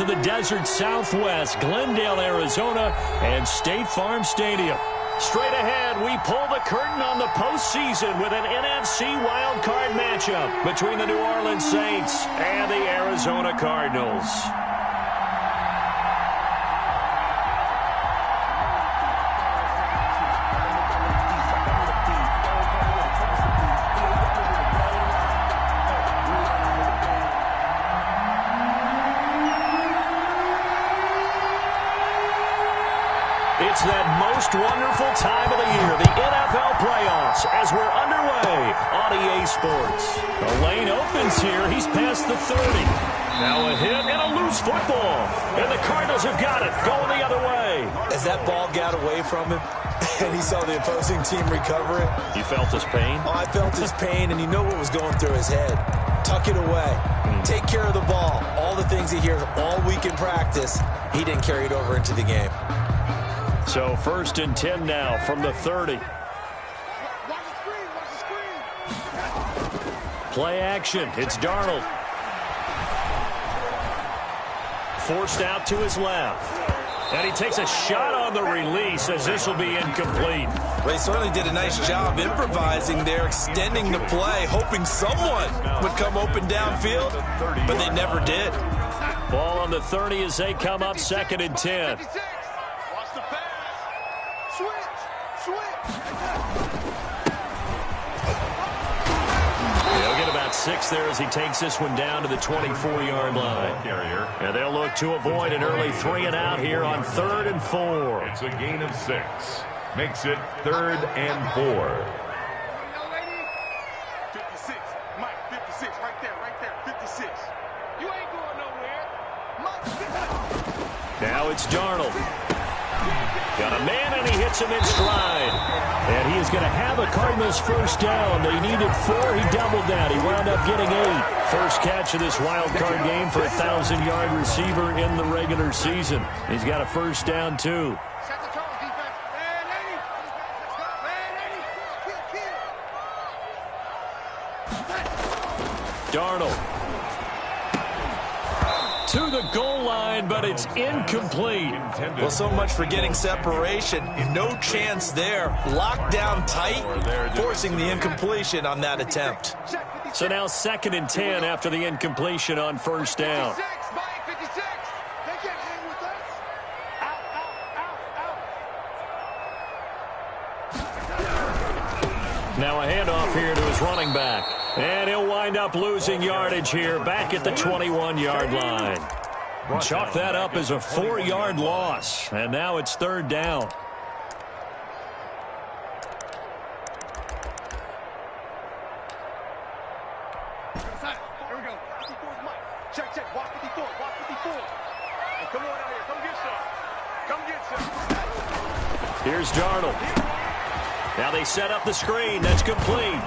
to the desert Southwest, Glendale, Arizona, and State Farm Stadium. Straight ahead, we pull the curtain on the postseason with an NFC wildcard matchup between the New Orleans Saints and the Arizona Cardinals. It's that most wonderful time of the year, the NFL playoffs, as we're underway on EA Sports. The lane opens here. He's past the 30. Now a hit and a loose football. And the Cardinals have got it, going the other way. As that ball got away from him, and he saw the opposing team recover it. You felt his pain? Oh, I felt his pain, and you know what was going through his head. Tuck it away. Take care of the ball. All the things he hears all week in practice, he didn't carry it over into the game. So 1st and 10 now from the 30. Play action. It's Darnold. Forced out to his left. And he takes a shot on the release as this will be incomplete. Well, he certainly did a nice job improvising there, extending the play, hoping someone would come open downfield, but they never did. Ball on the 30 as they come up 2nd and 10. He'll get about 6 there as he takes this one down to the 24-yard line. And they'll look to avoid an early 3-and-out here on 3rd and 4. It's a gain of 6. Makes it 3rd and 4. 56. Mike, 56. Right there. 56. You ain't going nowhere. Now it's Darnold. Got a man, and he hits him in stride. And he is going to have a Cardinals first down. They needed 4. He doubled that. He wound up getting 8. First catch of this wild card game for a 1,000-yard receiver in the regular season. He's got a first down, too. Darnold. To the goal line, but it's incomplete. Well, so much for getting separation. No chance there. Locked down tight, forcing the incompletion on that attempt. So now 2nd and 10 after the incompletion on first down. Now a handoff here to his running back. And he'll wind up losing yardage here back at the 21-yard line. Chalk that up as a 4-yard loss. And now it's 3rd down. Here we go. 54 is Mike. Check. Walk 54. Hey, come on out here. Come get some. Here's Darnold. Now they set up the screen. That's complete.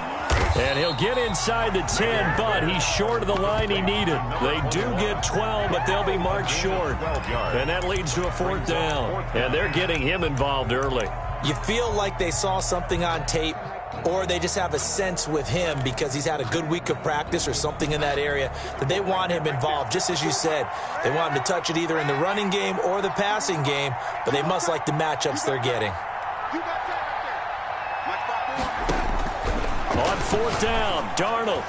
And he'll get inside the 10, but he's short of the line he needed. They do get 12, but they'll be marked short. And that leads to a 4th down. And they're getting him involved early. You feel like they saw something on tape, or they just have a sense with him because he's had a good week of practice or something in that area that they want him involved. Just as you said, they want him to touch it either in the running game or the passing game, but they must like the matchups they're getting. On 4th down, Darnold.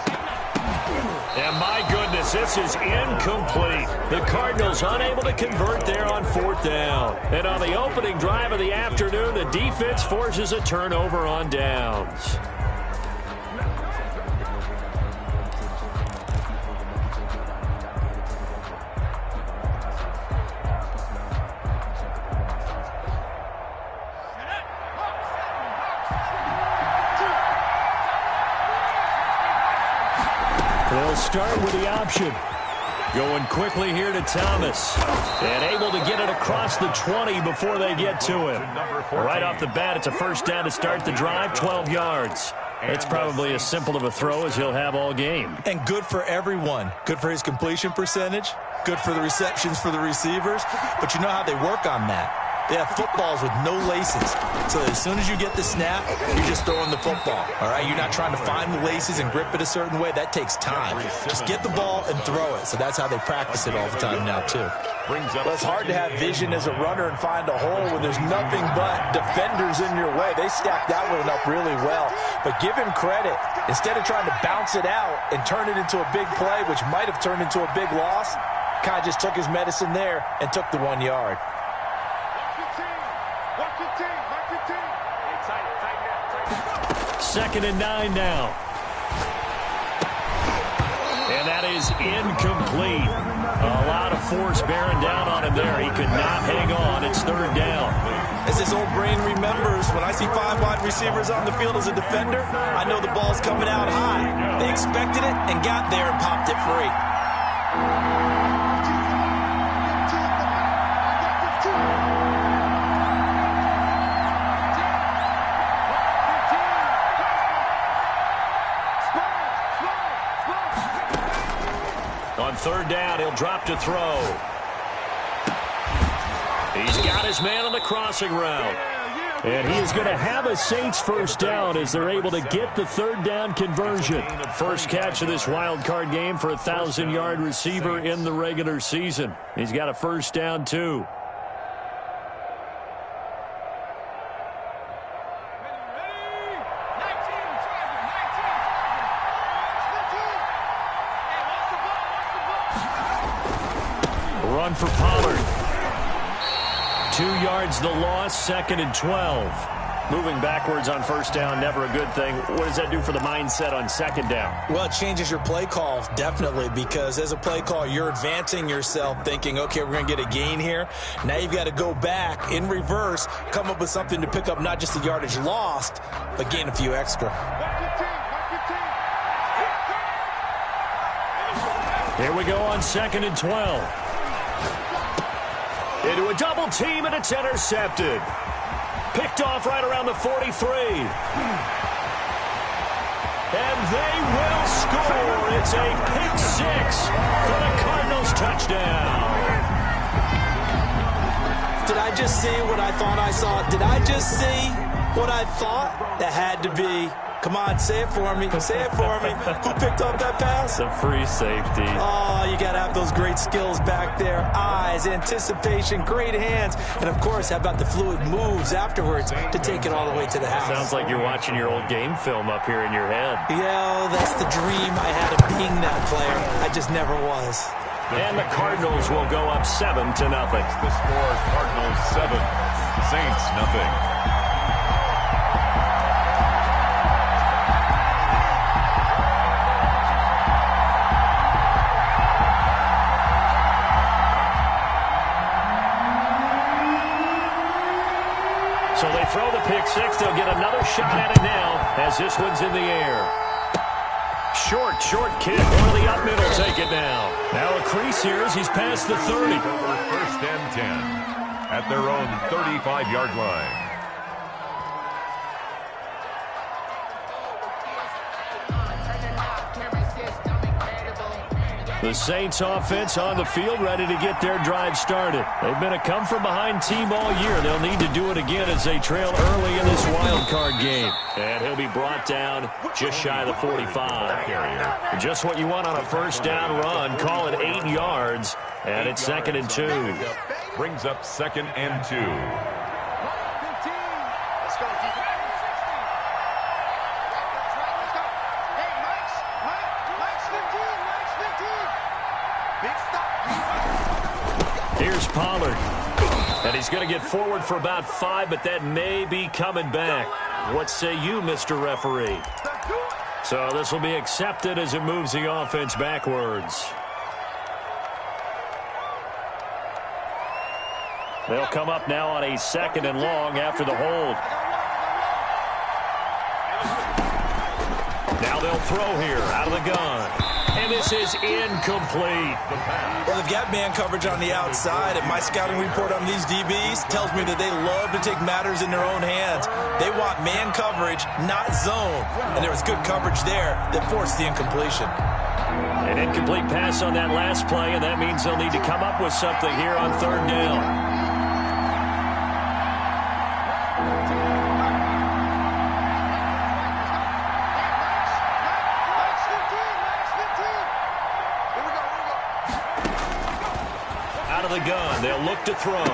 And my goodness, this is incomplete. The Cardinals unable to convert there on 4th down. And on the opening drive of the afternoon, the defense forces a turnover on downs. They'll start with the option. Going quickly here to Thomas. And able to get it across the 20 before they get to him. Right off the bat, it's a first down to start the drive, 12 yards. It's probably as simple of a throw as he'll have all game. And good for everyone. Good for his completion percentage. Good for the receptions for the receivers. But you know how they work on that. They have footballs with no laces. So as soon as you get the snap, you're just throwing the football. All right, you're not trying to find the laces and grip it a certain way. That takes time. Just get the ball and throw it. So that's how they practice it all the time now, too. Well, it's hard to have vision as a runner and find a hole when there's nothing but defenders in your way. They stacked that one up really well. But give him credit. Instead of trying to bounce it out and turn it into a big play, which might have turned into a big loss, kind of just took his medicine there and took the 1 yard. Second and 9 now. And that is incomplete. A lot of force bearing down on him there. He could not hang on. It's third down. As his old brain remembers, when I see 5 wide receivers on the field as a defender, I know the ball's coming out high. They expected it and got there and popped it free. On third down, he'll drop to throw. He's got his man on the crossing route. And he is going to have a Saints first down as they're able to get the third down conversion. First catch of this wild card game for a 1,000-yard receiver in the regular season. He's got a first down, too. Run for Pollard. 2 yards the loss, second and 12. Moving backwards on first down, never a good thing. What does that do for the mindset on second down? Well, it changes your play call, definitely, because as a play call, you're advancing yourself thinking, okay, we're going to get a gain here. Now you've got to go back in reverse, come up with something to pick up not just the yardage lost, but gain a few extra. Here we go on second and 12. Into a double team, and it's intercepted. Picked off right around the 43. And they will score. It's a pick six for the Cardinals touchdown. Did I just see what I thought I saw? Did I just see what I thought? That had to be. Come on, say it for me. Say it for me. Who picked up that pass? The free safety. Oh, you got to have those great skills back there. Eyes, anticipation, great hands. And, of course, how about the fluid moves afterwards to take it all the way to the house? Sounds like you're watching your old game film up here in your head. Yeah, that's the dream I had of being that player. I just never was. And the Cardinals will go up 7-0. The score, Cardinals 7, Saints nothing. So they throw the pick six. They'll get another shot at it now as this one's in the air. Short kick. One of the up middle take it now. Now a crease here as he's past the 30. First and 10 at their own 35-yard line. The Saints offense on the field ready to get their drive started. They've been a come-from-behind team all year. They'll need to do it again as they trail early in this wild card game. And he'll be brought down just shy of the 45. Just what you want on a first down run. Call it 8 yards. And it's second and 2. Brings up second and 2. Here's Pollard. And he's going to get forward for about 5, but that may be coming back. What say you, Mr. Referee? So this will be accepted as it moves the offense backwards. They'll come up now on a second and long after the hold. Now they'll throw here out of the gun. And this is incomplete. Well, they've got man coverage on the outside, and my scouting report on these DBs tells me that they love to take matters in their own hands. They want man coverage, not zone. And there was good coverage there that forced the incompletion. An incomplete pass on that last play, and that means they'll need to come up with something here on third down. gun. They'll look to throw.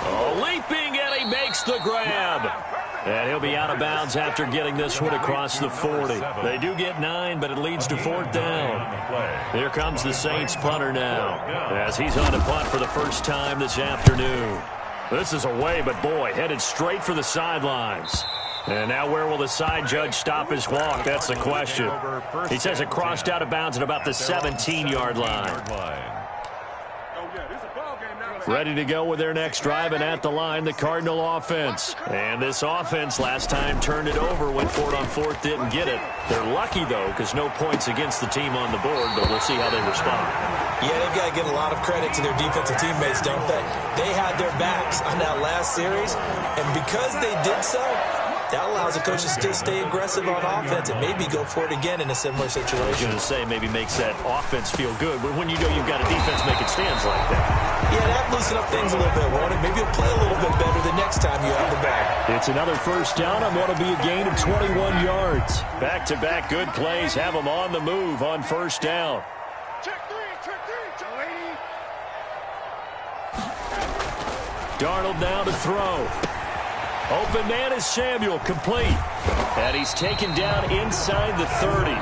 Oh, leaping, and he makes the grab. And he'll be out of bounds after getting this one across the 40. They do get 9, but it leads to 4th down. Here comes the Saints punter now, as he's on to punt for the first time this afternoon. This is away, but boy, headed straight for the sidelines. And now where will the side judge stop his walk? That's the question. He says it crossed out of bounds at about the 17-yard line. Ready to go with their next drive, and at the line, the Cardinal offense. And this offense last time turned it over, went for it on 4th, didn't get it. They're lucky, though, because no points against the team on the board, but we'll see how they respond. Yeah, they've got to give a lot of credit to their defensive teammates, don't they? They had their backs on that last series, and because they did so, that allows the coach to still stay aggressive on offense and maybe go for it again in a similar situation. I was going to say maybe makes that offense feel good, but when you know you've got a defense making stands like that. Yeah, that loosen up things a little bit, won't it? Maybe you'll play a little bit better the next time you have the ball. It's another first down on what will be a gain of 21 yards. Back-to-back good plays have them on the move on first down. Check three, Joey. Darnold now to throw. Open man is Samuel, complete. And he's taken down inside the 30.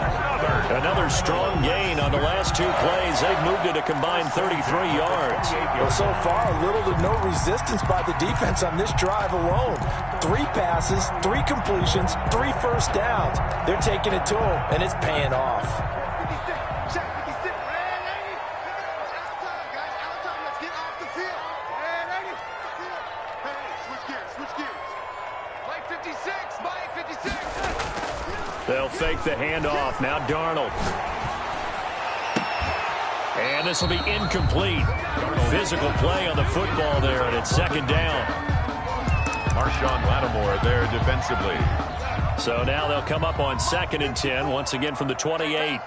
Another strong gain on the last 2 plays. They've moved it a combined 33 yards. Well, so far, little to no resistance by the defense on this drive alone. 3 passes, 3 completions, 3 first downs. They're taking it to them, and it's paying off. They'll fake the handoff. Now Darnold. And this will be incomplete. Physical play on the football there, and it's 2nd down. Marshawn Lattimore there defensively. So now they'll come up on 2nd and 10, once again from the 28.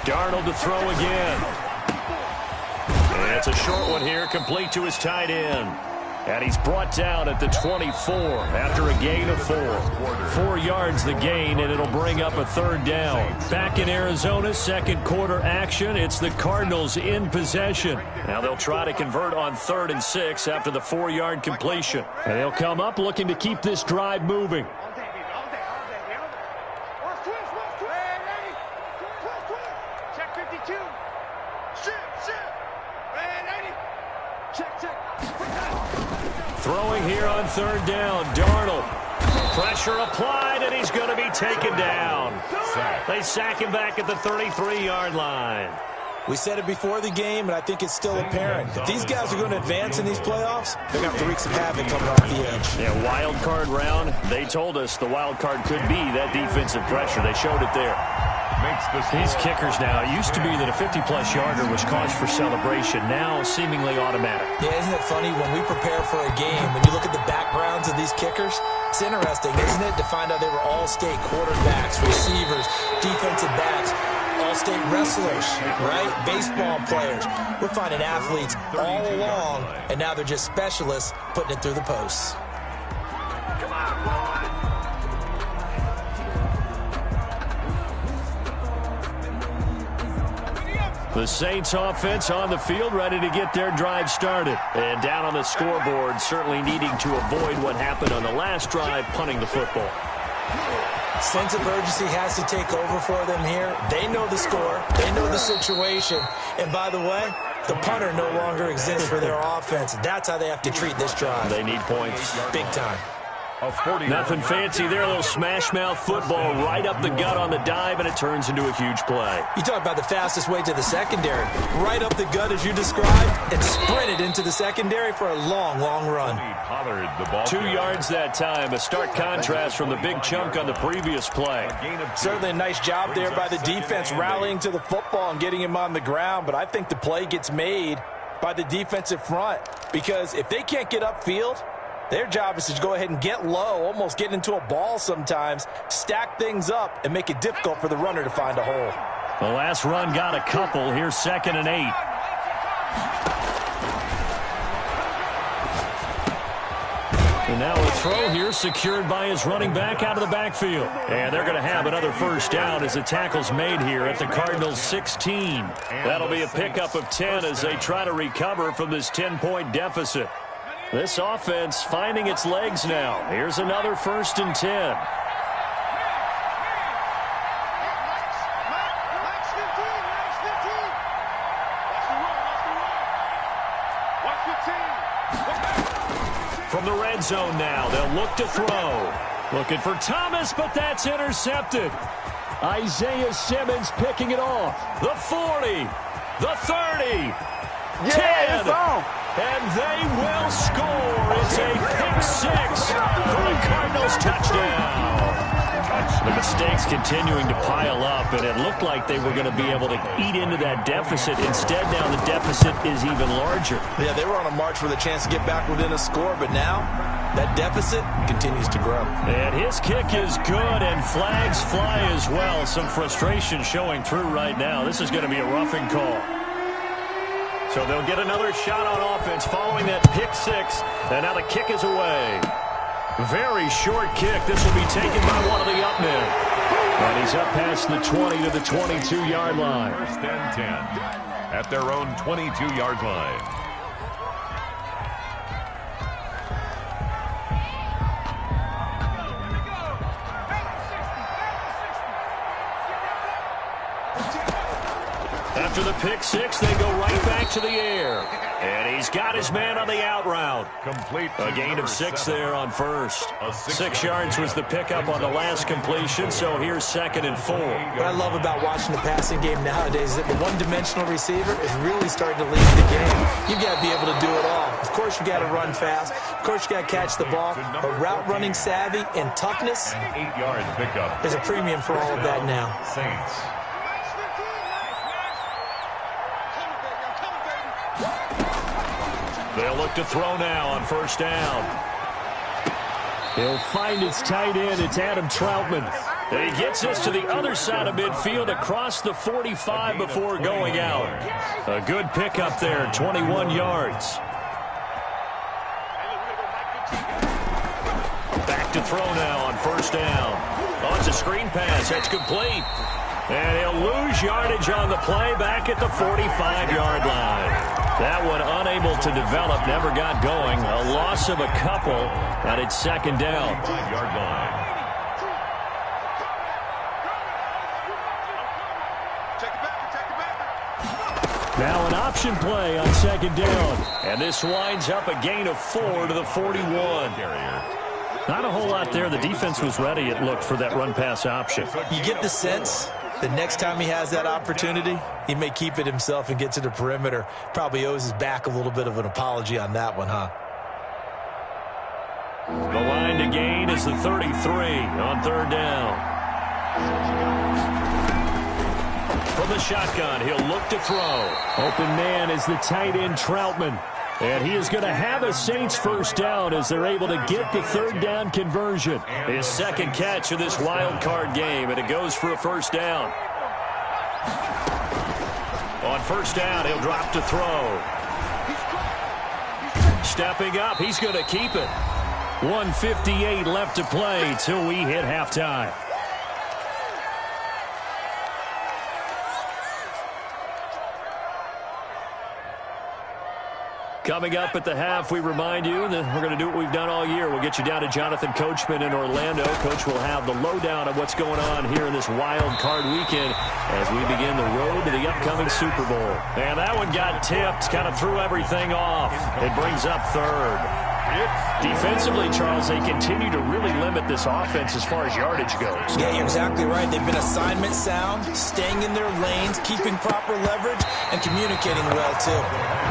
Darnold to throw again. And it's a short one here, complete to his tight end. And he's brought down at the 24 after a gain of 4. 4 yards the gain, and it'll bring up a 3rd down. Back in Arizona, 2nd quarter action. It's the Cardinals in possession. Now they'll try to convert on 3rd and 6 after the 4-yard completion. And they'll come up looking to keep this drive moving. Throwing here on 3rd down, Darnold. Pressure applied, and he's going to be taken down. They sack him back at the 33-yard line. We said it before the game, and I think it's still apparent. If these guys are going to advance in these playoffs, they're going to have to wreak some havoc coming off the edge. Yeah, wild card round. They told us the wild card could be that defensive pressure. They showed it there. These kickers now, it used to be that a 50-plus yarder was cause for celebration. Now seemingly automatic. Yeah, isn't it funny when we prepare for a game, when you look at the backgrounds of these kickers, it's interesting, isn't it, to find out they were all-state quarterbacks, receivers, defensive backs, all-state wrestlers, right? Baseball players. We're finding athletes all along, and now they're just specialists putting it through the posts. The Saints offense on the field, ready to get their drive started. And down on the scoreboard, certainly needing to avoid what happened on the last drive, punting the football. Sense of urgency has to take over for them here. They know the score. They know the situation. And by the way, the punter no longer exists for their offense. That's how they have to treat this drive. They need points. Big time. Nothing fancy there. A little smash-mouth football right up the gut on the dive, and it turns into a huge play. You talk about the fastest way to the secondary. Right up the gut, as you described, and sprinted into the secondary for a long, long run. 2 yards that time. A stark contrast from the big chunk on the previous play. Certainly a nice job there by the defense rallying to the football and getting him on the ground, but I think the play gets made by the defensive front because if they can't get upfield, their job is to go ahead and get low, almost get into a ball sometimes, stack things up, and make it difficult for the runner to find a hole. The last run got a couple. Here's 2nd and 8. And now a throw here secured by his running back out of the backfield. And they're going to have another first down as the tackle's made here at the Cardinals' 16. That'll be a pickup of 10 as they try to recover from this 10-point deficit. This offense finding its legs now. Here's another 1st and 10. From the red zone now, they'll look to throw. Looking for Thomas, but that's intercepted. Isaiah Simmons picking it off. The 40, the 30, 10, and they will score. It's a pick 6 for the Cardinals touchdown. The mistakes continuing to pile up, and it looked like they were going to be able to eat into that deficit. Instead, now the deficit is even larger. Yeah, they were on a march for the chance to get back within a score, but now that deficit continues to grow. And his kick is good, and flags fly as well. Some frustration showing through right now. This is going to be a roughing call. So they'll get another shot on offense following that pick 6, and now the kick is away. Very short kick. This will be taken by one of the up men. And he's up past the 20 to the 22-yard line. 1st and 10 at their own 22-yard line. After the pick 6, they go right back to the air. And he's got his man on the out route. Complete. A gain of 6 there on first. 6 yards was the pickup on the last completion, so here's 2nd and 4. What I love about watching the passing game nowadays is that the one-dimensional receiver is really starting to lead the game. You've got to be able to do it all. Of course, you got to run fast. Of course, you got to catch the ball. But route running savvy and toughness, 8-yard pickup. there's a premium for all of that now. Saints. They'll look to throw now on 1st down. He'll find his tight end. It's Adam Troutman. And he gets us to the other side of midfield across the 45 before going out. A good pickup there, 21 yards. Back to throw now on 1st down. Oh, it's a screen pass. That's complete. And he'll lose yardage on the play back at the 45-yard line. That one unable to develop, never got going. A loss of a couple, and it's 2nd down. 5-yard line. Now an option play on 2nd down. And this winds up a gain of 4 to the 41. Not a whole lot there. The defense was ready, it looked, for that run-pass option. You get the sense the next time he has that opportunity, he may keep it himself and get to the perimeter. Probably owes his back a little bit of an apology on that one, huh? The line to gain is the 33 on 3rd down. From the shotgun, he'll look to throw. Open man is the tight end Troutman. And he is going to have a Saints first down as they're able to get the 3rd down conversion. His 2nd catch of this wild card game, and it goes for a 1st down. On 1st down, he'll drop to throw. Stepping up, he's going to keep it. 1:58 left to play till we hit halftime. Coming up at the half, we remind you that we're going to do what we've done all year. We'll get you down to Jonathan Coachman in Orlando. Coach will have the lowdown of what's going on here in this wild card weekend as we begin the road to the upcoming Super Bowl. And that one got tipped, kind of threw everything off. It brings up 3rd. Defensively, Charles, they continue to really limit this offense as far as yardage goes. Yeah, you're exactly right. They've been assignment sound, staying in their lanes, keeping proper leverage, and communicating well, too.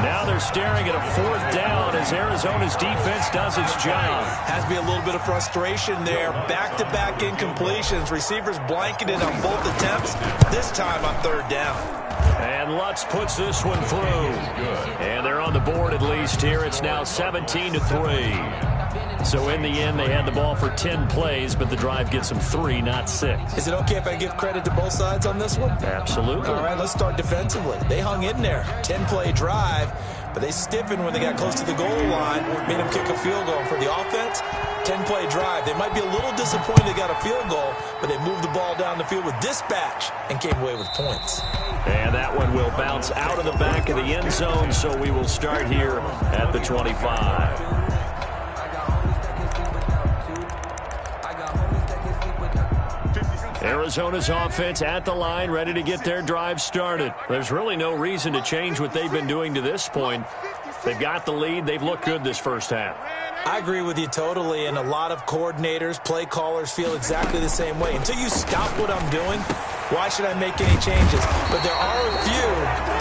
Now they're staring at a 4th down as Arizona's defense does its job. Has to be a little bit of frustration there. Back-to-back incompletions. Receivers blanketed on both attempts, this time on 3rd down. And Lutz puts this one through. And they're on the board at least here. It's now 17-3. So in the end, they had the ball for 10 plays, but the drive gets them 3, not 6. Is it okay if I give credit to both sides on this one? Absolutely. All right, let's start defensively. They hung in there. 10-play drive, but they stiffened when they got close to the goal line, made them kick a field goal. For the offense, 10-play drive. They might be a little disappointed they got a field goal, but they moved the ball down the field with dispatch and came away with points. And that one will bounce out of the back of the end zone, so we will start here at the 25. Arizona's offense at the line, ready to get their drive started. There's really no reason to change what they've been doing to this point. They've got the lead. They've looked good this first half. I agree with you totally, and a lot of coordinators, play callers feel exactly the same way. Until you stop what I'm doing, why should I make any changes? But there are a few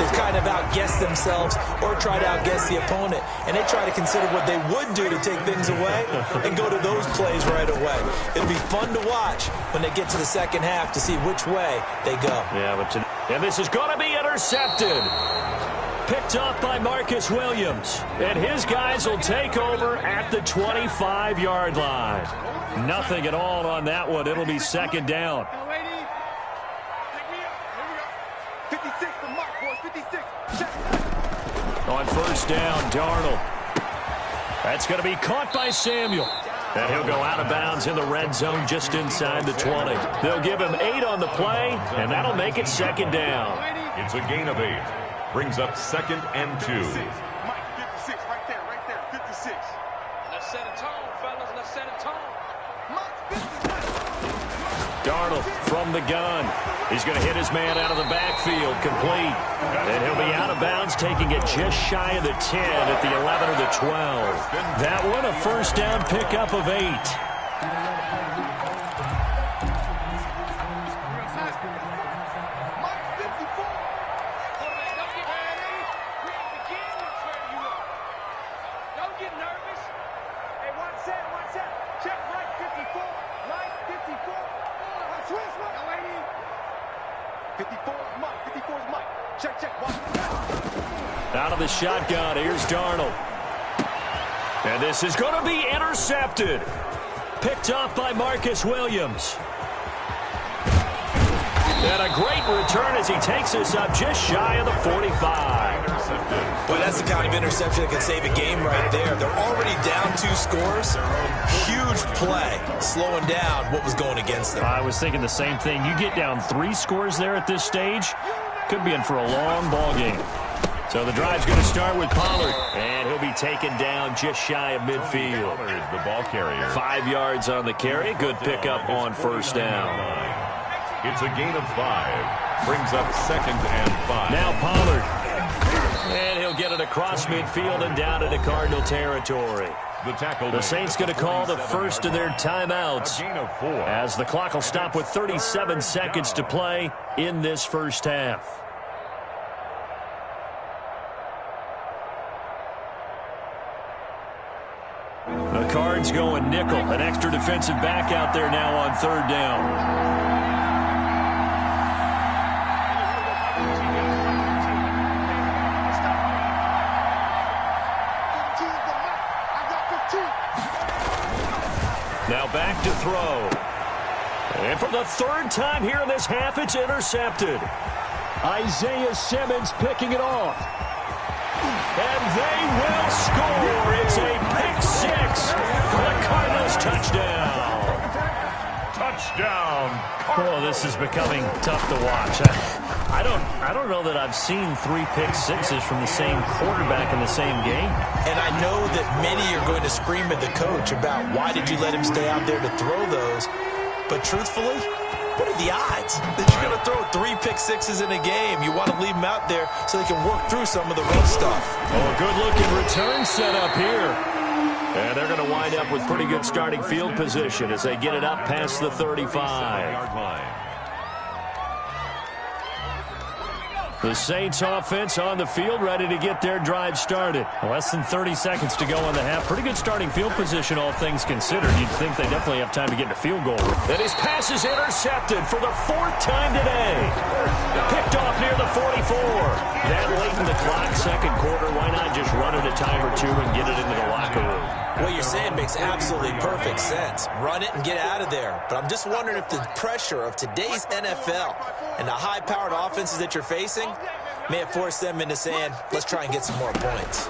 that kind of outguess themselves or try to outguess the opponent, and they try to consider what they would do to take things away and go to those plays right away. It'll be fun to watch when they get to the second half to see which way they go. Yeah, and this is going to be intercepted. Picked off by Marcus Williams. And his guys will take over at the 25-yard line. Nothing at all on that one. It'll be second down. 56 for Mike, boys. 56. Check. On first down, Darnold. That's going to be caught by Samuel. And he'll go out of bounds in the red zone just inside the 20. They'll give him 8 on the play, and that'll make it second down. It's a gain of 8. Brings up 2nd and 2. Mike, 56, right there, 56. Let's set a tone, fellas. Let's set a tone. Mike, 56. Darnold from the gun. He's going to hit his man out of the backfield, complete. And he'll be out of bounds, taking it just shy of the 10 at the 11 or the 12. That one, a first down pickup of 8. Out of the shotgun, here's Darnold. And this is going to be intercepted. Picked off by Marcus Williams. And a great return as he takes us up just shy of the 45. Boy, that's the kind of interception that can save a game right there. They're already down 2 scores. Huge play, slowing down what was going against them. I was thinking the same thing. You get down 3 scores there at this stage, could be in for a long ball game. So the drive's going to start with Pollard, and he'll be taken down just shy of midfield. Pollard, the ball carrier. 5 yards on the carry. Good pickup on first down. It's a gain of 5. Brings up 2nd and 5. Now Pollard. And he'll get it across midfield and down into Cardinal territory. The Saints going to call the first of their timeouts as the clock will stop with 37 seconds to play in this first half. The Cards going nickel. An extra defensive back out there now on third down. Now back to throw. And for the 3rd time here in this half, it's intercepted. Isaiah Simmons picking it off. And they will score. It's a pick 6 for the Cardinals touchdown. Touchdown. Oh, this is becoming tough to watch. I don't know that I've seen 3 pick 6s from the same quarterback in the same game. And I know that many are going to scream at the coach about why did you let him stay out there to throw those. But truthfully, what are the odds that you're going to throw 3 pick 6s in a game? You want to leave them out there so they can work through some of the rough stuff. Oh, a good-looking return set up here. And they're going to wind up with pretty good starting field position as they get it up past the 35. The Saints offense on the field, ready to get their drive started. Less than 30 seconds to go in the half. Pretty good starting field position, all things considered. You'd think they definitely have time to get a field goal. And his pass is intercepted for the 4th time today. Picked off near the 44. That late in the clock, second quarter. Why not just run it a time or 2 and get it into the locker room? What you're saying makes absolutely perfect sense. Run it and get out of there. But I'm just wondering if the pressure of today's NFL and the high-powered offenses that you're facing, may have forced them into saying, let's try and get some more points.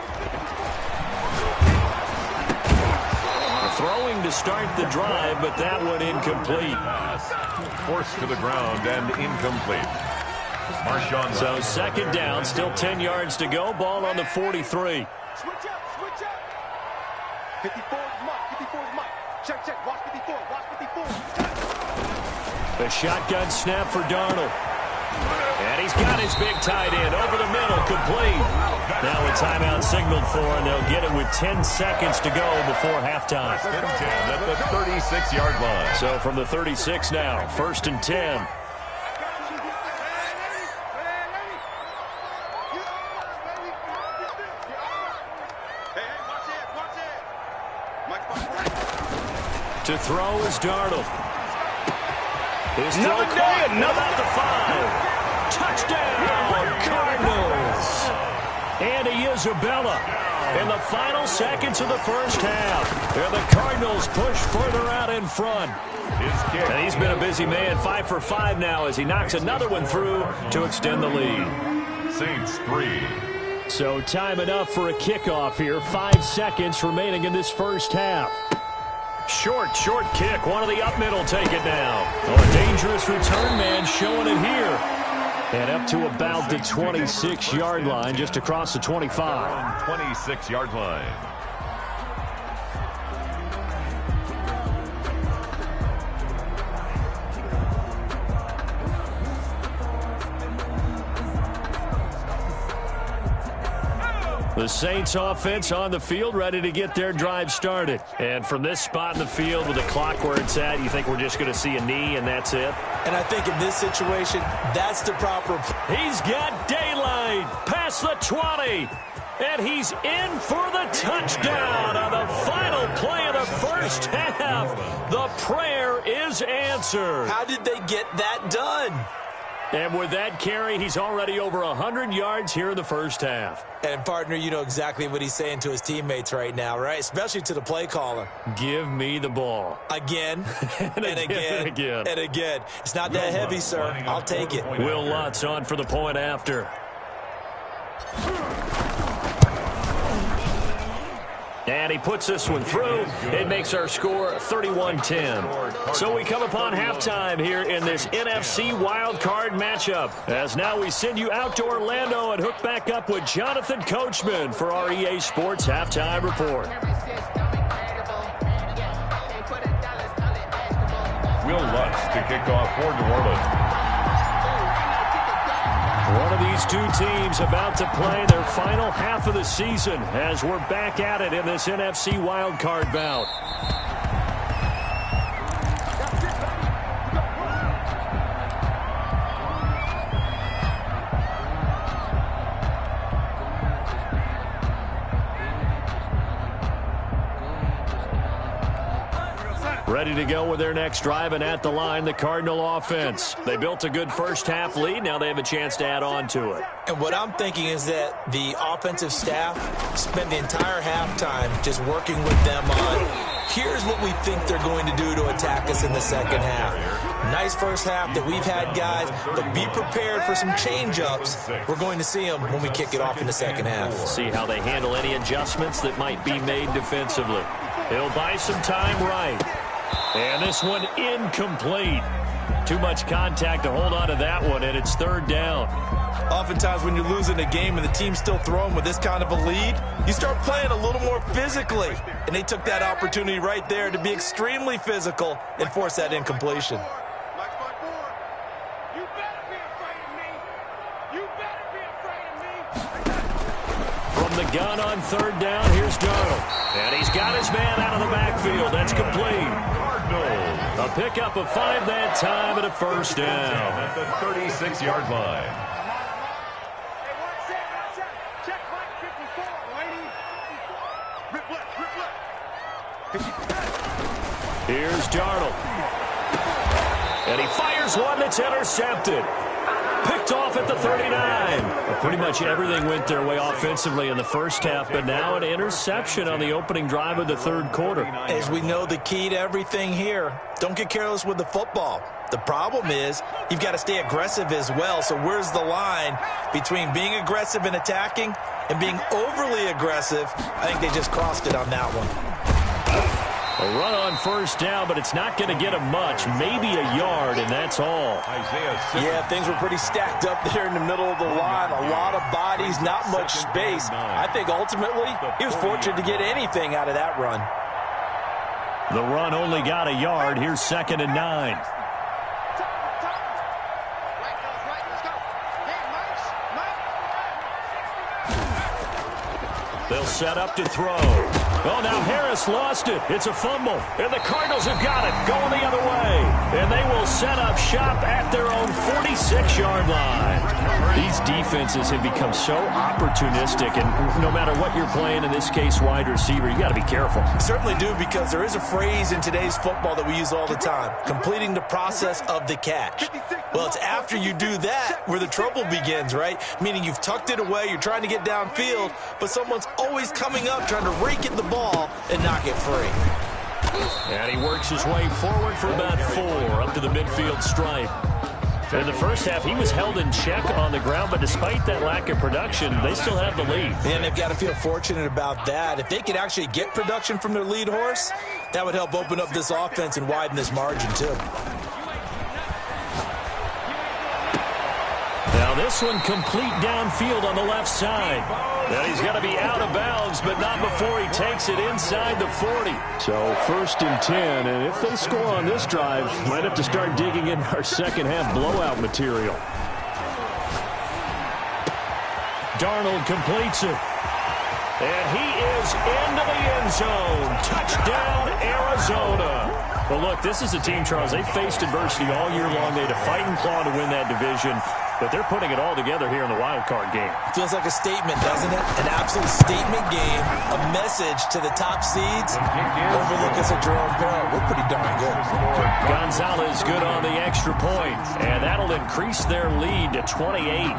Throwing to start the drive, but that one incomplete. Forced to the ground and incomplete. Marshawn. So second down, still 10 yards to go. Ball on the 43. Switch up, switch up. 54 is Mike, 54 is Mike. Check, check, watch 54, watch 54. The shotgun snap for Darnold. And he's got his big tight end over the middle, complete. Now a timeout signaled for, and they'll get it with 10 seconds to go before halftime. First and 10 at the 36-yard line. So from the 36 now, first and 10. To throw is Darnold. His throw caught about the 5. Touchdown, Cardinals. Andy Isabella in the final seconds of the first half. There the Cardinals push further out in front. And he's been a busy man, 5 for 5 now as he knocks another one through to extend the lead. Saints 3. So time enough for a kickoff here. 5 seconds remaining in this first half. Short kick. One of the up middle take it now. Oh, a dangerous return man showing it here. And up to about the 26-yard line, just across the 25. 26-yard line. The Saints offense on the field, ready to get their drive started. And from this spot in the field with the clock where it's at, you think we're just going to see a knee and that's it? And I think in this situation, that's the proper. He's got daylight past the 20. And he's in for the touchdown on the final play of the first half. The prayer is answered. How did they get that done? And with that carry, he's already over 100 yards here in the first half. And, partner, you know exactly what he's saying to his teammates right now, right? Especially to the play caller. Give me the ball. Again, and again, and again. And again. It's not that heavy, sir. I'll take it. Will Lutz on for the point after. And he puts this one through. It makes our score 31-10. So we come upon halftime here in this NFC wildcard matchup. As now we send you out to Orlando and hook back up with Jonathan Coachman for our EA Sports Halftime Report. Will Lutz to kick off for New Orleans. One of these two teams about to play their final half of the season as we're back at it in this NFC wildcard bout. Ready to go with their next drive, and at the line, the Cardinal offense. They built a good first half lead. Now they have a chance to add on to it. And what I'm thinking is that the offensive staff spent the entire halftime just working with them on, here's what we think they're going to do to attack us in the second half. Nice first half that we've had, guys, but be prepared for some change-ups. We're going to see them when we kick it off in the second half. See how they handle any adjustments that might be made defensively. He'll buy some time right. And this one incomplete. Too much contact to hold on to that one, and it's third down. Oftentimes when you're losing a game and the team's still throwing with this kind of a lead, you start playing a little more physically. And they took that opportunity right there to be extremely physical and force that incompletion. You better be afraid of me. You better be afraid of me. From the gun on third down, here's Darnold. And he's got his man out of the backfield. That's complete. A pickup of 5 that time and a first down. At the 36-yard line. Hey, watch that. Check Mike 54, lady. Rip left. Here's Darnold. And he fires one that's intercepted. Picked off at the 39. Well, pretty much everything went their way offensively in the first half, but now an interception on the opening drive of the third quarter. As we know, the key to everything here, don't get careless with the football. The problem is you've got to stay aggressive as well. So where's the line between being aggressive and attacking and being overly aggressive? I think they just crossed it on that one. A run on first down, but it's not going to get him much. Maybe a yard, and that's all. Yeah, things were pretty stacked up there in the middle of the line. A lot of bodies, not much space. I think ultimately he was fortunate to get anything out of that run. The run only got a yard. Here's 2nd and 9. They'll set up to throw. Oh, now Harris lost it. It's a fumble. And the Cardinals have got it. Going the other way. And they will set up shop at their own 46-yard line. These defenses have become so opportunistic. And no matter what you're playing, in this case, wide receiver, you got to be careful. Certainly do, because there is a phrase in today's football that we use all the time. Completing the process of the catch. Well, it's after you do that where the trouble begins, right? Meaning you've tucked it away, you're trying to get downfield, but someone's always coming up trying to rake at the ball and knock it free. And he works his way forward for about 4 up to the midfield stripe. In the first half, he was held in check on the ground, but despite that lack of production, they still have the lead. And they've got to feel fortunate about that. If they could actually get production from their lead horse, that would help open up this offense and widen this margin too. Now this one complete downfield on the left side. And he's going to be out of bounds, but not before he takes it inside the 40. So 1st and 10, and if they score on this drive, might have to start digging in our second half blowout material. Darnold completes it. And he is into the end zone. Touchdown, Arizona. Well, look, this is a team, Charles, they faced adversity all year long. They had to fight and claw to win that division, but they're putting it all together here in the wild card game. Feels like a statement, doesn't it? An absolute statement game, a message to the top seeds. Overlook us at your own peril. We're pretty darn good. Gonzalez good on the extra point, and that'll increase their lead to 28.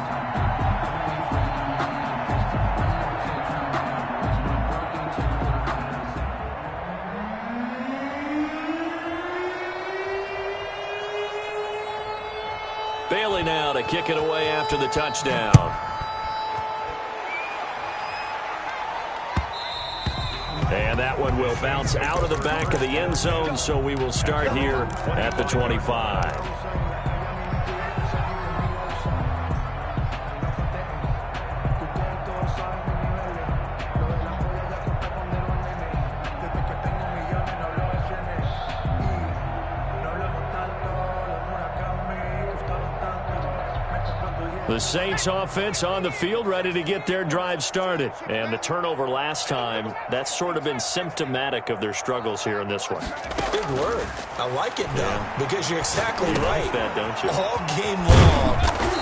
Bailey now to kick it away after the touchdown. And that one will bounce out of the back of the end zone, so we will start here at the 25. The Saints offense on the field, ready to get their drive started. And the turnover last time, that's sort of been symptomatic of their struggles here in this one. Big word. I like it, though, because you're exactly right. Like that, don't you? All game long,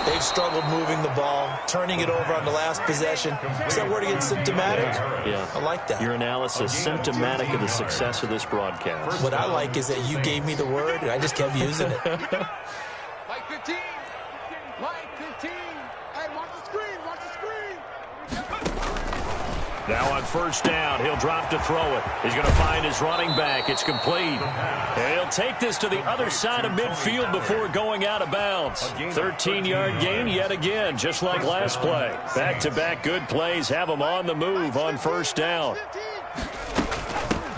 they've struggled moving the ball, turning it over on the last possession. Is that word again, symptomatic? Yeah. I like that. Your analysis, symptomatic of the success of this broadcast. What I like is that you gave me the word, and I just kept using it. Like 15. Like 15. And watch the screen. Watch the screen. Now on first down, he'll drop to throw it. He's going to find his running back. It's complete. And he'll take this to the other side of midfield before going out of bounds. 13-yard gain yet again, just like last play. Back-to-back good plays have him on the move on first down.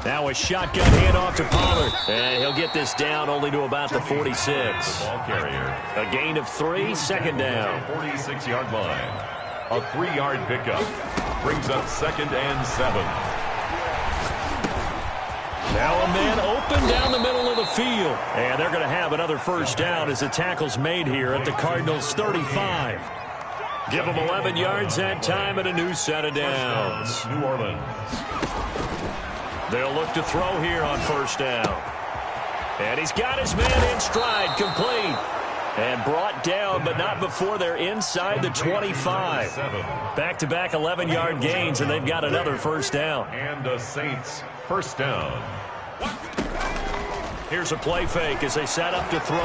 Now a shotgun handoff to Pollard. And he'll get this down only to about the 46. Ball carrier. A gain of 3, 2nd down. 46-yard line. A 3-yard pickup. Brings up 2nd and 7. Now a man open down the middle of the field. And they're going to have another first down as the tackle's made here at the Cardinals' 35. Give them 11 yards that time and a new set of downs. New Orleans. They'll look to throw here on first down. And he's got his man in stride, complete. And brought down, but not before they're inside the 25. Back-to-back 11-yard gains, and they've got another first down. And the Saints first down. Here's a play fake as they set up to throw.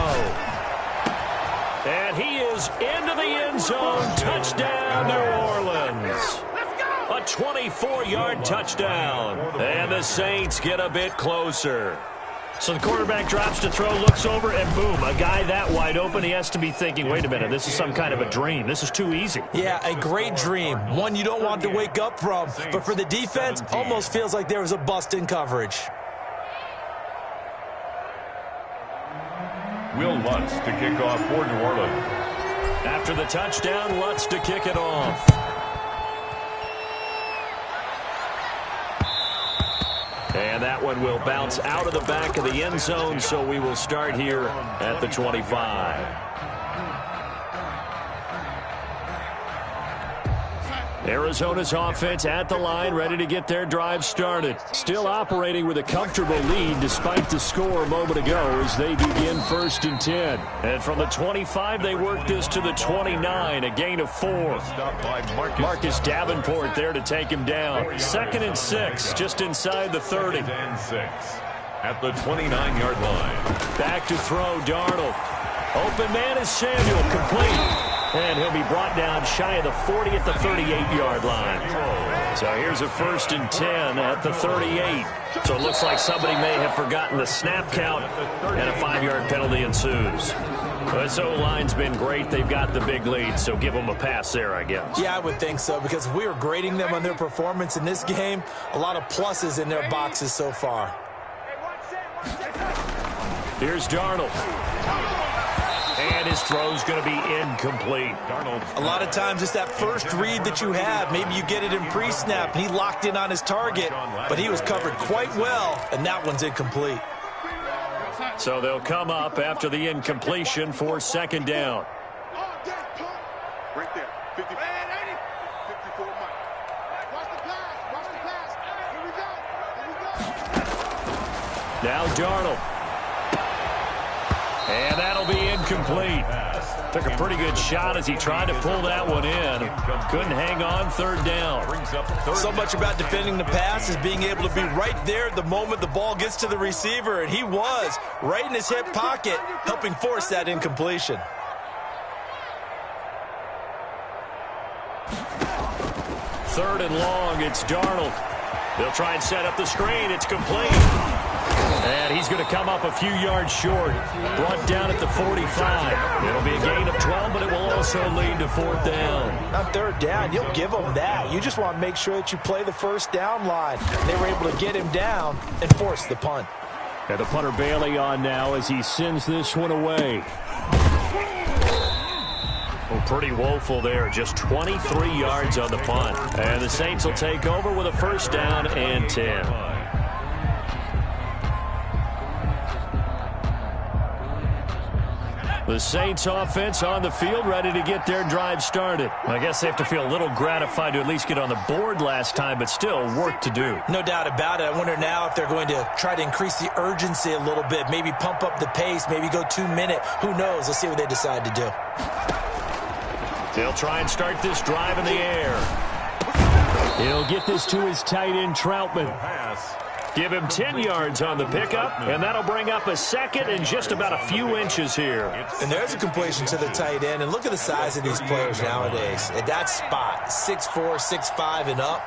And he is into the end zone. Touchdown, New Orleans. A 24-yard touchdown. And the Saints get a bit closer. So the quarterback drops to throw, looks over, and boom, a guy that wide open, he has to be thinking, wait a minute, this is some kind of a dream. This is too easy. Yeah, a great dream. One you don't want to wake up from. But for the defense, almost feels like there was a bust in coverage. Will Lutz to kick off for New Orleans. After the touchdown, Lutz to kick it off. And that one will bounce out of the back of the end zone, so we will start here at the 25. Arizona's offense at the line, ready to get their drive started. Still operating with a comfortable lead despite the score a moment ago as they begin 1st and 10. And from the 25, they work this to the 29, a gain of 4. Marcus Davenport there to take him down. 2nd and 6, just inside the 30. 2nd and 6 at the 29-yard line. Back to throw, Darnold. Open man is Samuel, complete. And he'll be brought down shy of the 40 at the 38-yard line. So here's a 1st and 10 at the 38. So it looks like somebody may have forgotten the snap count, and a 5-yard penalty ensues. This O-line's been great. They've got the big lead, so give them a pass there, I guess. Yeah, I would think so, because if we were grading them on their performance in this game, a lot of pluses in their boxes so far. Here's Darnold. And his throw's going to be incomplete. A lot of times it's that first read that you have. Maybe you get it in pre-snap, and he locked in on his target, but he was covered quite well, and that one's incomplete. So they'll come up after the incompletion for 2nd down. Right there. 54. 54, Mike. Watch the pass. Watch the pass. Here we go. Here we go. Now Darnold. And that'll be incomplete. Took a pretty good shot as he tried to pull that one in. Couldn't hang on 3rd down. So much about defending the pass is being able to be right there at the moment the ball gets to the receiver, and he was right in his hip pocket, helping force that incompletion. Third and long, it's Darnold. They'll try and set up the screen. It's complete. And he's going to come up a few yards short. Brought down at the 45. It'll be a gain of 12, but it will also lead to 4th down. On 3rd down, you'll give them that. You just want to make sure that you play the 1st down line. They were able to get him down and force the punt. And the punter Bailey on now as he sends this one away. Oh, pretty woeful there. Just 23 yards on the punt. And the Saints will take over with a 1st down and 10. The Saints offense on the field, ready to get their drive started. I guess they have to feel a little gratified to at least get on the board last time, but still work to do. No doubt about it. I wonder now if they're going to try to increase the urgency a little bit, maybe pump up the pace, maybe go 2-minute. Who knows? Let's see what they decide to do. They'll try and start this drive in the air. He'll get this to his tight end, Troutman. Give him 10 yards on the pickup, and that'll bring up a 2nd and just about a few inches here. And there's a completion to the tight end, and look at the size of these players nowadays. At that spot, 6'4", 6'5", and up.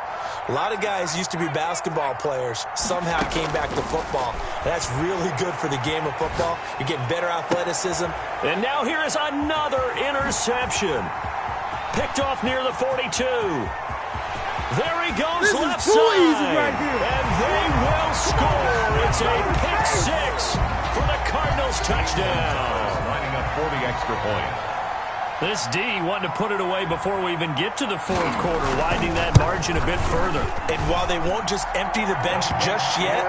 A lot of guys used to be basketball players, somehow came back to football. And that's really good for the game of football. You're getting better athleticism. And now here is another interception. Picked off near the 42. There he goes, left side, right here. And they will score. It's a pick 6 for the Cardinals touchdown. Lining up for the extra point. This D wanted to put it away before we even get to the 4th quarter, widening that margin a bit further. And while they won't just empty the bench just yet,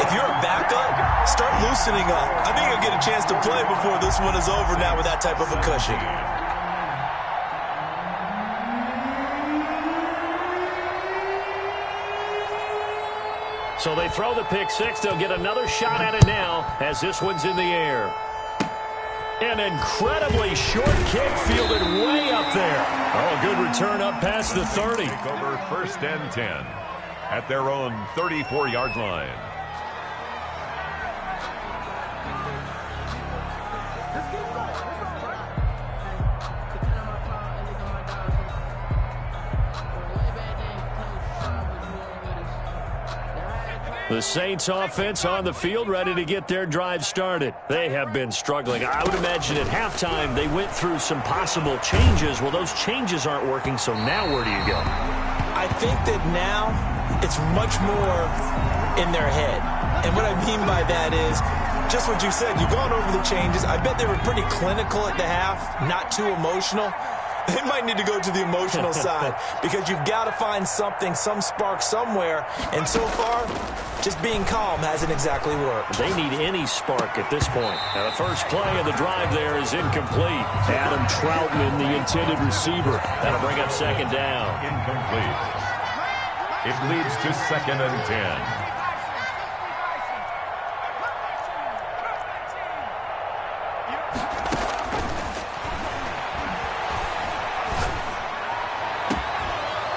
if you're a backup, start loosening up. I think you'll get a chance to play before this one is over now with that type of a cushion. So they throw the pick 6. They'll get another shot at it now as this one's in the air. An incredibly short kick fielded way up there. Oh, good return up past the 30. Over 1st and 10 at their own 34-yard line. The Saints offense on the field, ready to get their drive started. They have been struggling. I would imagine at halftime they went through some possible changes. Well, those changes aren't working, so now where do you go? I think that now it's much more in their head. And what I mean by that is just what you said. You've gone over the changes. I bet they were pretty clinical at the half, not too emotional. They might need to go to the emotional side because you've got to find something, some spark somewhere. And so far, just being calm hasn't exactly worked. They need any spark at this point. Now, the first play of the drive there is incomplete. Adam Troutman, the intended receiver. That'll bring up second down. Incomplete. It leads to 2nd and 10.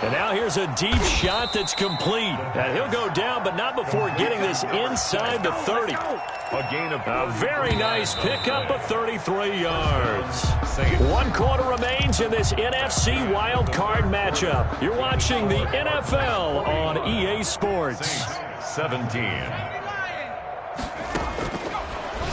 And now here's a deep shot that's complete. And he'll go down, but not before getting this inside the 30. A very nice pickup of 33 yards. 1 quarter remains in this NFC Wild Card matchup. You're watching the NFL on EA Sports. 17.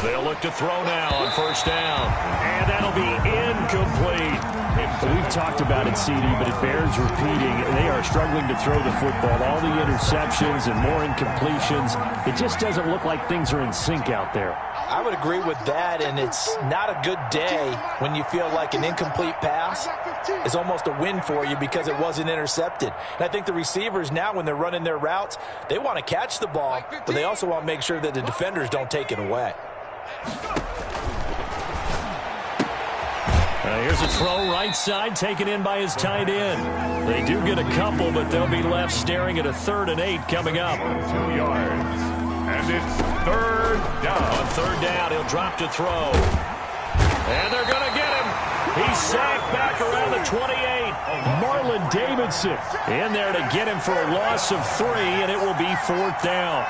They'll look to throw now on first down. And that'll be incomplete. We've talked about it, CD, but it bears repeating. They are struggling to throw the football. All the interceptions and more incompletions. It just doesn't look like things are in sync out there. I would agree with that, and it's not a good day when you feel like an incomplete pass is almost a win for you because it wasn't intercepted. And I think the receivers now, when they're running their routes, they want to catch the ball, but they also want to make sure that the defenders don't take it away. Here's a throw right side taken in by his tight end. They do get a couple, but they'll be left staring at a 3rd and 8 coming up. 2 yards. And it's 3rd down. On 3rd down, he'll drop to throw. And they're going to get him. He's sacked back around the 28. Marlon Davidson in there to get him for a loss of 3, and it will be 4th down.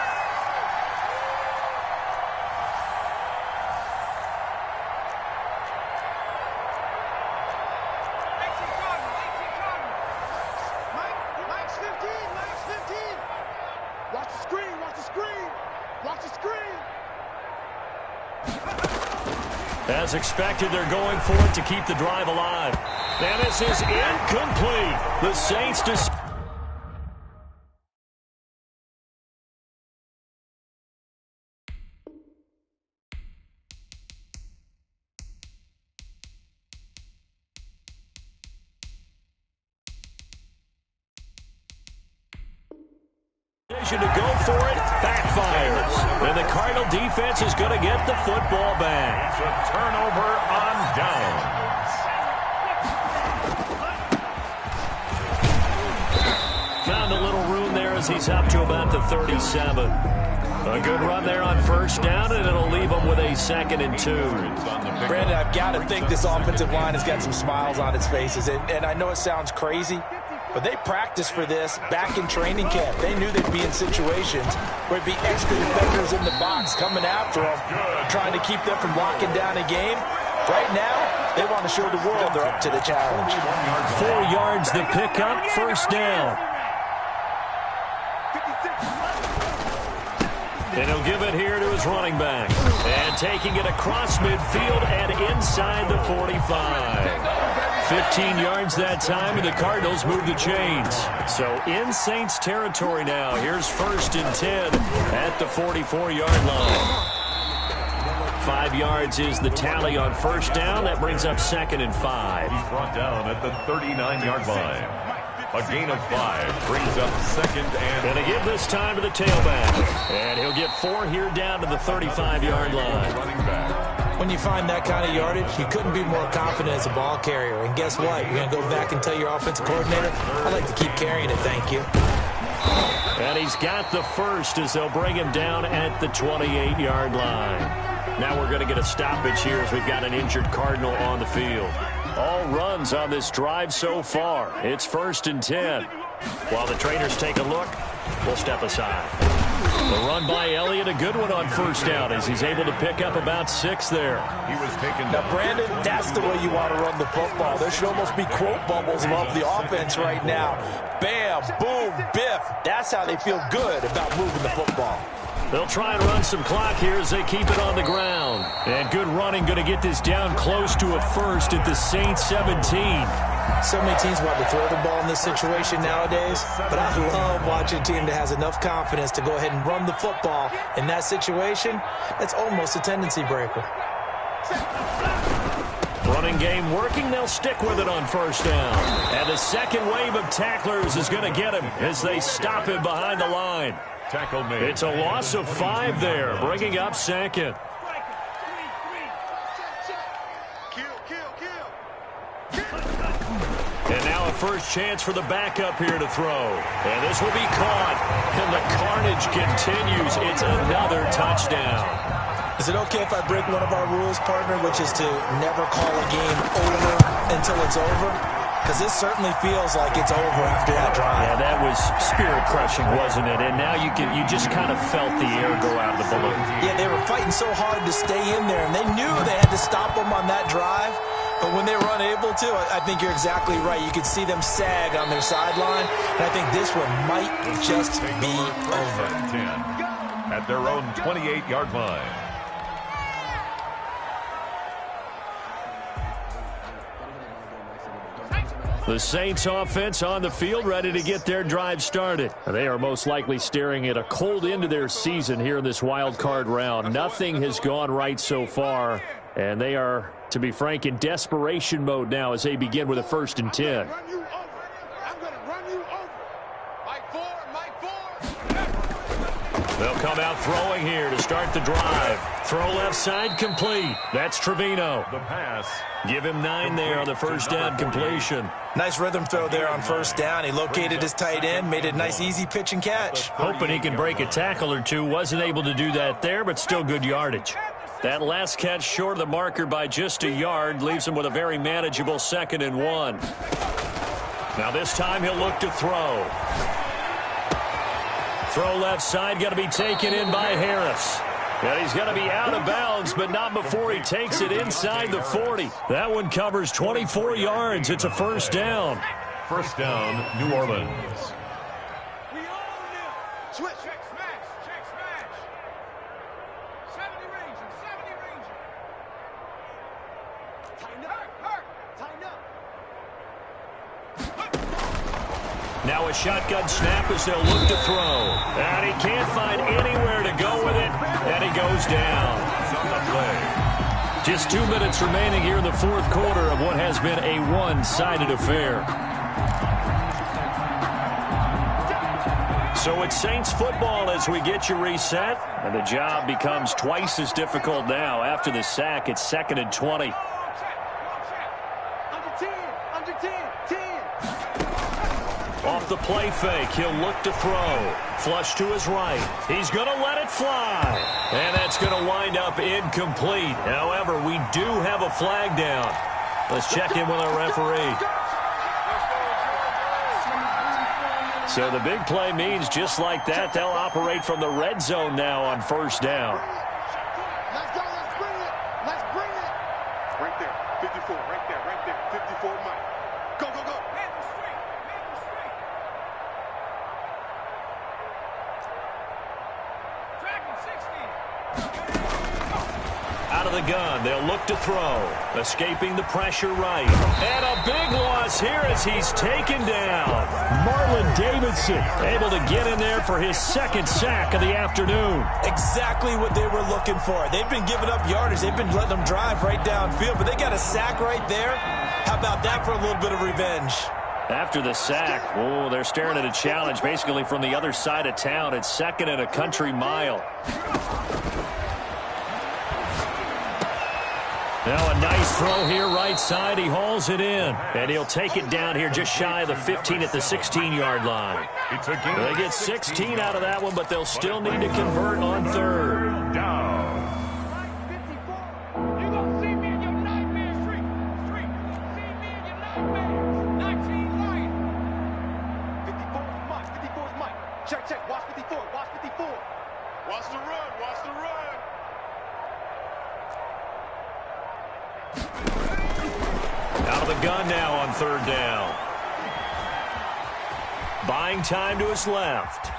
As expected, they're going for it to keep the drive alive. And this is incomplete. The Saints just... to go for it, backfires. And the Cardinal defense is going to get the football back. It's a turnover on downs. Found a little room there as he's up to about the 37. A good run there on first down, and it'll leave him with a 2nd and 2. Brandon, I've got to think this offensive line has got some smiles on its faces. And I know it sounds crazy, but they practiced for this back in training camp. They knew they'd be in situations where it'd be extra defenders in the box coming after them, trying to keep them from locking down a game. Right now, they want to show the world they're up to the challenge. 4 yards the pickup, first down. And he'll give it here to his running back. And taking it across midfield and inside the 45. 15 yards that time, and the Cardinals move the chains. So in Saints territory now. Here's 1st and 10 at the 44-yard line. 5 yards is the tally on first down. That brings up 2nd and 5. He's brought down at the 39-yard line. A gain of 5 brings up 2nd and... And again this time to the tailback. And he'll get 4 here down to the 35-yard line. Running back. When you find that kind of yardage, you couldn't be more confident as a ball carrier. And guess what? You're going to go back and tell your offensive coordinator, I'd like to keep carrying it, thank you. And he's got the first as they'll bring him down at the 28-yard line. Now we're going to get a stoppage here as we've got an injured Cardinal on the field. All runs on this drive so far. It's 1st and 10. While the trainers take a look, we'll step aside. The run by Elliott, a good one on first down as he's able to pick up about 6 there. He was taken Now, down. Brandon, that's the way you want to run the football. There should almost be quote bubbles above the offense right now. Bam, boom, biff. That's how they feel good about moving the football. They'll try and run some clock here as they keep it on the ground. And good running, going to get this down close to a first at the Saints 17. So many teams want to throw the ball in this situation nowadays, but I love watching a team that has enough confidence to go ahead and run the football in that situation. That's almost a tendency breaker. Running game working, they'll stick with it on first down. And the second wave of tacklers is going to get him as they stop him behind the line. Tackle made. It's a loss of 5 there, bringing up second. And now a first chance for the backup here to throw. And this will be caught. And the carnage continues. It's another touchdown. Is it okay if I break one of our rules, partner, which is to never call a game over until it's over? Because this certainly feels like it's over after that drive. Yeah, that was spirit-crushing, wasn't it? And now you just kind of felt the air go out of the balloon. Yeah, they were fighting so hard to stay in there, and they knew they had to stop them on that drive. But when they were unable to, I think you're exactly right. You could see them sag on their sideline, and I think this one might just be over. 10 at their own 28-yard line. The Saints offense on the field, ready to get their drive started. They are most likely staring at a cold end to their season here in this wild card round. Nothing has gone right so far, and they are, to be frank, in desperation mode now as they begin with a 1st and 10. They'll come out throwing here to start the drive. Throw left side complete. That's Trevino. The pass. Give him 9 there on the first down completion. Nice rhythm throw there on first down. He located his tight end, made it a nice easy pitch and catch. Hoping he can break a tackle or two. Wasn't able to do that there, but still good yardage. That last catch short of the marker by just a yard leaves him with a very manageable 2nd and 1. Now this time he'll look to throw. Throw left side, got to be taken in by Harris. And he's going to be out of bounds, but not before he takes it inside the 40. That one covers 24 yards. It's a first down. First down, New Orleans. Switch. Check smash. Check smash. 70 Ranger. 70 Ranger. Tighten up. Tighten up. Now a shotgun snap as they'll look to throw. And he can't find anywhere to go with it. And he goes down. On the play. Just 2 minutes remaining here in the 4th quarter of what has been a one-sided affair. So it's Saints football as we get you reset. And the job becomes twice as difficult now. After the sack, it's 2nd and 20. Off the play fake, he'll look to throw. Flush to his right. He's going to let it fly. And that's going to wind up incomplete. However, we do have a flag down. Let's check in with our referee. So the big play means just like that, they'll operate from the red zone now on first down. Let's go. Let's bring it. Let's bring it. Right there. 54. Right there. Right there. 54 Mike. Go. Man the street. Dragon 60. Out of the gun, they'll look to throw. Escaping the pressure right. And a big loss here as he's taken down. Marlon Davidson able to get in there for his 2nd sack of the afternoon. Exactly what they were looking for. They've been giving up yardage. They've been letting them drive right downfield, but they got a sack right there. How about that for a little bit of revenge? After the sack, oh, they're staring at a challenge basically from the other side of town. It's 2nd and a country mile. Now a nice throw here right side. He hauls it in. And he'll take it down here just shy of the 15 at the 16-yard line. It's a game. They get 16 out of that one, but they'll still need to convert on 3rd. Down. You gonna see me in your nightmare street. See me in your nightmare. 19 Lion. 54 is Mike. 54 is Mike. Check. Watch 54. Watch the run. Watch the run. Out of the gun now on third down. Buying time to his left.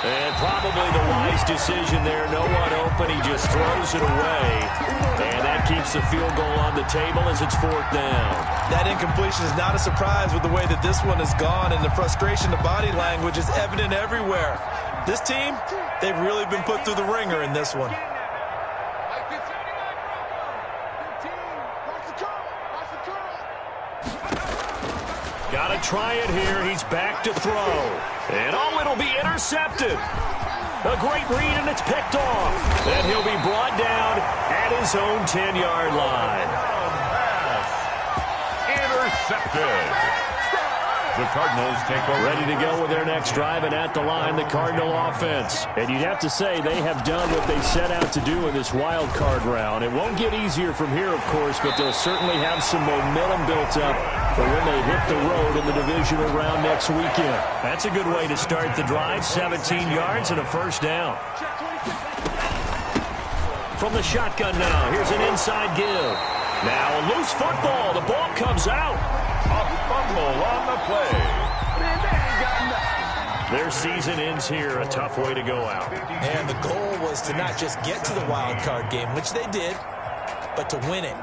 And probably the wise decision there. No one open. He just throws it away. And that keeps the field goal on the table as it's fourth down. That incompletion is not a surprise with the way that this one has gone, and the frustration, the body language is evident everywhere. This team, they've really been put through the ringer in this one. Got to try it here. He's back to throw. And it'll be intercepted. A great read, and it's picked off. And he'll be brought down at his own 10-yard line. Intercepted. The Cardinals take over. Ready to go with their next drive, and at the line, the Cardinal offense. And you'd have to say they have done what they set out to do in this wild card round. It won't get easier from here, of course, but they'll certainly have some momentum built up for when they hit the road in the divisional round next weekend. That's a good way to start the drive. 17 yards and a first down. From the shotgun now, here's an inside give. Now a loose football. The ball comes out. A fumble on the play. Their season ends here. A tough way to go out. And the goal was to not just get to the wild card game, which they did, but to win it.